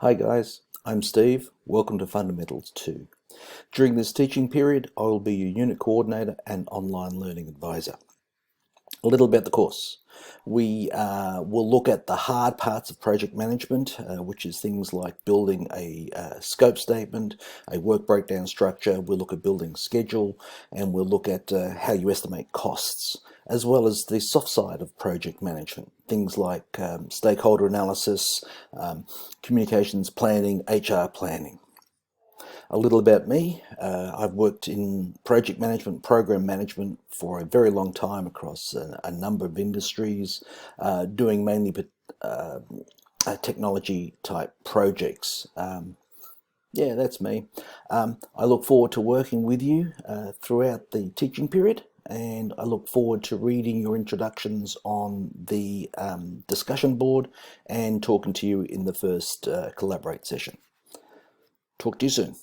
Hi guys, I'm Steve. Welcome to Fundamentals 2. During this teaching period, I will be your unit coordinator and online learning advisor. A little about the course. We will look at the hard parts of project management, which is things like building a scope statement, a work breakdown structure. We'll look at building schedule, and we'll look at how you estimate costs, as well as the soft side of project management. Things like stakeholder analysis, communications planning, HR planning. A little about me. I've worked in project management, program management for a very long time across a number of industries, doing mainly technology type projects. Yeah, that's me. I look forward to working with you throughout the teaching period, and I look forward to reading your introductions on the discussion board and talking to you in the first Collaborate session. Talk to you soon.